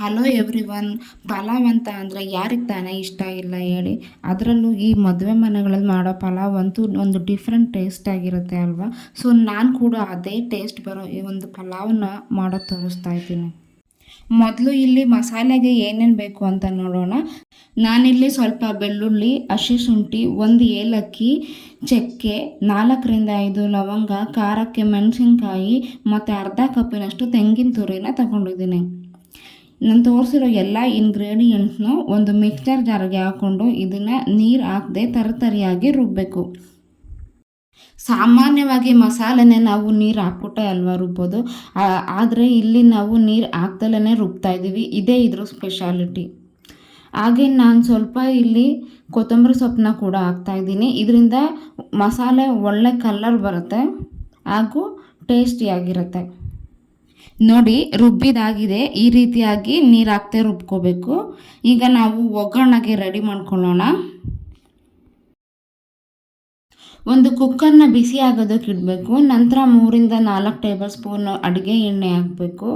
Hello everyone. Pulao ಅಂತ ಅಂದರೆ ಯಾರಿಗೆ ತಾನೇ ಇಷ್ಟ ಇಲ್ಲ ಹೇಳಿ. ಅದರಲ್ಲೂ ಈ ಮದುವೆ ಮನೆಗಳಲ್ಲಿ ಮಾಡೋ ಪಲಾವ್ ಅಂತೂ ಒಂದು ಡಿಫ್ರೆಂಟ್ ಟೇಸ್ಟ್ ಆಗಿರುತ್ತೆ ಅಲ್ವಾ. ಸೊ ನಾನು ಕೂಡ ಅದೇ ಟೇಸ್ಟ್ ಬರೋ ಈ ಒಂದು ಪಲಾವ್ನ ಮಾಡೋದು ತೋರಿಸ್ತಾ ಇದ್ದೀನಿ. ಮೊದಲು ಇಲ್ಲಿ ಮಸಾಲೆಗೆ ಏನೇನು ಬೇಕು ಅಂತ ನೋಡೋಣ. ನಾನಿಲ್ಲಿ ಸ್ವಲ್ಪ ಬೆಳ್ಳುಳ್ಳಿ, ಹಸಿಶುಂಠಿ, 1 ಏಲಕ್ಕಿ, ಚಕ್ಕೆ, 4-5 ಲವಂಗ, ಖಾರಕ್ಕೆ ಮೆಣಸಿನ್ಕಾಯಿ ಮತ್ತು ಅರ್ಧ ಕಪ್ಪಿನಷ್ಟು ತೆಂಗಿನ ತುರಿನ ತಗೊಂಡಿದ್ದೀನಿ. ನಾನು ತೋರಿಸಿರೋ ಎಲ್ಲ ಇಂಗ್ರೀಡಿಯೆಂಟ್ಸ್ನು ಒಂದು ಮಿಕ್ಸ್ಚರ್ ಜಾರ್ಗೆ ಹಾಕ್ಕೊಂಡು ಇದನ್ನು ನೀರು ಹಾಕದೆ ತರಿಯಾಗಿ ರುಬ್ಬಬೇಕು. ಸಾಮಾನ್ಯವಾಗಿ ಮಸಾಲೆನೇ ನಾವು ನೀರು ಹಾಕ್ಬಿಟ್ಟೆ ಅಲ್ವಾ ರುಬ್ಬೋದು, ಆದರೆ ಇಲ್ಲಿ ನಾವು ನೀರು ಹಾಕ್ದಲೇ ರುಬ್ತಾ ಇದ್ದೀವಿ. ಇದೇ ಇದ್ರ ಸ್ಪೆಷಾಲಿಟಿ. ಹಾಗೆ ನಾನು ಸ್ವಲ್ಪ ಇಲ್ಲಿ ಕೊತ್ತಂಬರಿ ಸೊಪ್ಪನ್ನ ಕೂಡ ಹಾಕ್ತಾಯಿದ್ದೀನಿ. ಇದರಿಂದ ಮಸಾಲೆ ಒಳ್ಳೆ ಕಲರ್ ಬರುತ್ತೆ ಹಾಗೂ ಟೇಸ್ಟಿಯಾಗಿರುತ್ತೆ. ನೋಡಿ, ರುಬ್ಬಿದಾಗಿದೆ. ಈ ರೀತಿಯಾಗಿ ನೀರು ಹಾಕ್ತೆ ರುಬ್ಕೋಬೇಕು. ಈಗ ನಾವು ಒಗ್ಗರಣೆಗೆ ರೆಡಿ ಮಾಡ್ಕೊಳ್ಳೋಣ. ಒಂದು ಕುಕ್ಕರ್ನ ಬಿಸಿ ಆಗೋದಕ್ಕೆ ಇಡಬೇಕು. ನಂತರ 3-4 ಟೇಬಲ್ ಸ್ಪೂನ್ ಅಡುಗೆ ಎಣ್ಣೆ ಹಾಕಬೇಕು.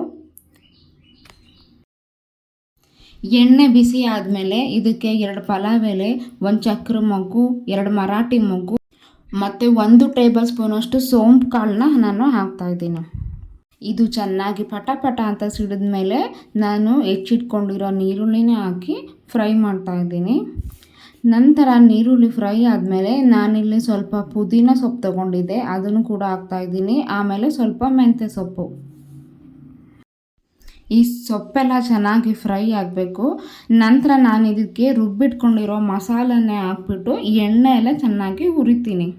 ಎಣ್ಣೆ ಬಿಸಿ ಆದಮೇಲೆ ಇದಕ್ಕೆ 2 ಪಲಾವ್ ಎಲೆ, 1 ಚಕ್ರ ಮೊಗ್ಗು, 2 ಮರಾಠಿ ಮೊಗ್ಗು ಮತ್ತು 1 ಟೇಬಲ್ ಸ್ಪೂನಷ್ಟು ಸೋಂಪು ಕಾಳನ್ನ ನಾನು ಹಾಕ್ತಾಯಿದ್ದೀನಿ. ಇದು ಚೆನ್ನಾಗಿ ಪಟ ಅಂತ ಸಿಡಿದ ಮೇಲೆ ನಾನು ಹೆಚ್ಚಿಟ್ಕೊಂಡಿರೋ ನೀರುಳ್ಳಿನ ಹಾಕಿ ಫ್ರೈ ಮಾಡ್ತಾಯಿದ್ದೀನಿ. ನಂತರ ನೀರುಳ್ಳಿ ಫ್ರೈ ಆದಮೇಲೆ ನಾನಿಲ್ಲಿ ಸ್ವಲ್ಪ ಪುದೀನ ಸೊಪ್ಪು ತೊಗೊಂಡಿದ್ದೆ, ಅದನ್ನು ಕೂಡ ಹಾಕ್ತಾಯಿದ್ದೀನಿ. ಆಮೇಲೆ ಸ್ವಲ್ಪ ಮೆಂತ್ಯ ಸೊಪ್ಪು. ಈ ಸೊಪ್ಪೆಲ್ಲ ಚೆನ್ನಾಗಿ ಫ್ರೈ ಆಗಬೇಕು. ನಂತರ ನಾನು ಇದಕ್ಕೆ ರುಬ್ಬಿಟ್ಕೊಂಡಿರೋ ಮಸಾಲನ್ನೇ ಹಾಕ್ಬಿಟ್ಟು ಎಣ್ಣೆ ಎಲ್ಲ ಚೆನ್ನಾಗಿ ಹುರಿತೀನಿ.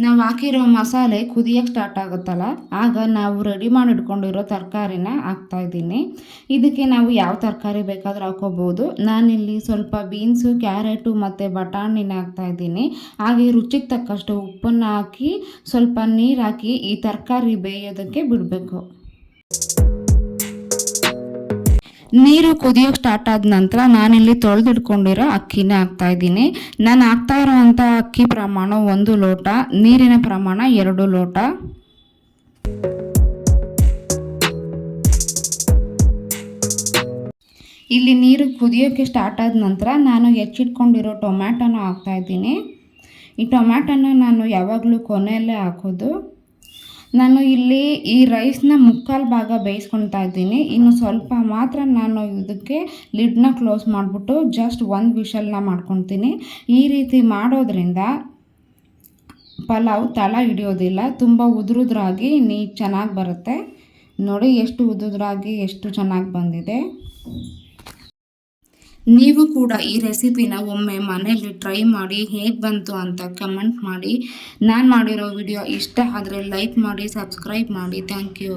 ನಾವು ಹಾಕಿರೋ ಮಸಾಲೆ ಕುದಿಯೋಕ್ಕೆ ಸ್ಟಾರ್ಟ್ ಆಗುತ್ತಲ್ಲ, ಆಗ ನಾವು ರೆಡಿ ಮಾಡಿ ಇಟ್ಕೊಂಡಿರೋ ತರಕಾರಿನ ಹಾಕ್ತಾಯಿದ್ದೀನಿ. ಇದಕ್ಕೆ ನಾವು ಯಾವ ತರಕಾರಿ ಬೇಕಾದರೂ ಹಾಕ್ಕೋಬೋದು. ನಾನಿಲ್ಲಿ ಸ್ವಲ್ಪ ಬೀನ್ಸು, ಕ್ಯಾರೆಟು ಮತ್ತು ಬಟಾಣಿನ ಹಾಕ್ತಾಯಿದ್ದೀನಿ. ಹಾಗೆ ರುಚಿಗೆ ತಕ್ಕಷ್ಟು ಉಪ್ಪನ್ನು ಹಾಕಿ ಸ್ವಲ್ಪ ನೀರು ಹಾಕಿ ಈ ತರಕಾರಿ ಬೇಯೋದಕ್ಕೆ ಬಿಡಬೇಕು. ನೀರು ಕುದಿಯೋಕ್ಕೆ ಸ್ಟಾರ್ಟ್ ಆದ ನಂತರ ನಾನಿಲ್ಲಿ ತೊಳೆದಿಟ್ಕೊಂಡಿರೋ ಅಕ್ಕಿನ ಹಾಕ್ತಾಯಿದ್ದೀನಿ. ನಾನು ಹಾಕ್ತಾ ಇರೋವಂಥ ಅಕ್ಕಿ ಪ್ರಮಾಣ 1 ಲೋಟ, ನೀರಿನ ಪ್ರಮಾಣ 2 ಲೋಟ. ಇಲ್ಲಿ ನೀರು ಕುದಿಯೋಕ್ಕೆ ಸ್ಟಾರ್ಟ್ ಆದ ನಂತರ ನಾನು ಹೆಚ್ಚಿಟ್ಕೊಂಡಿರೋ ಟೊಮ್ಯಾಟೋನ ಹಾಕ್ತಾಯಿದ್ದೀನಿ. ಈ ಟೊಮ್ಯಾಟೋನ ನಾನು ಯಾವಾಗಲೂ ಕೊನೆಯಲ್ಲೇ ಹಾಕೋದು. ನಾನು ಇಲ್ಲಿ ಈ ರೈಸ್ನ 3/4 ಭಾಗ ಬೇಯಿಸ್ಕೊಳ್ತಾ ಇದ್ದೀನಿ. ಇನ್ನು ಸ್ವಲ್ಪ ಮಾತ್ರ ನಾನು ಇದಕ್ಕೆ ಲಿಡ್ನ ಕ್ಲೋಸ್ ಮಾಡಿಬಿಟ್ಟು ಜಸ್ಟ್ 1 ವಿಷಲ್ನ ಮಾಡ್ಕೊತೀನಿ. ಈ ರೀತಿ ಮಾಡೋದ್ರಿಂದ ಪಲಾವ್ ತಳ ಹಿಡಿಯೋದಿಲ್ಲ, ತುಂಬ ಉದುರುದ್ರಾಗಿ ಚೆನ್ನಾಗಿ ಬರುತ್ತೆ. ನೋಡಿ ಎಷ್ಟು ಉದುರಾಗಿ ಎಷ್ಟು ಚೆನ್ನಾಗಿ ಬಂದಿದೆ. ನೀವು ಕೂಡ ಈ ರೆಸಿಪಿನ ಒಮ್ಮೆ ಮನೆಯಲ್ಲಿ ಟ್ರೈ ಮಾಡಿ ಹೇಗೆ ಬಂತು ಅಂತ ಕಮೆಂಟ್ ಮಾಡಿ. ನಾನು ಮಾಡಿರೋ ವಿಡಿಯೋ ಇಷ್ಟ ಆದರೆ ಲೈಕ್ ಮಾಡಿ, ಸಬ್ಸ್ಕ್ರೈಬ್ ಮಾಡಿ. Thank you.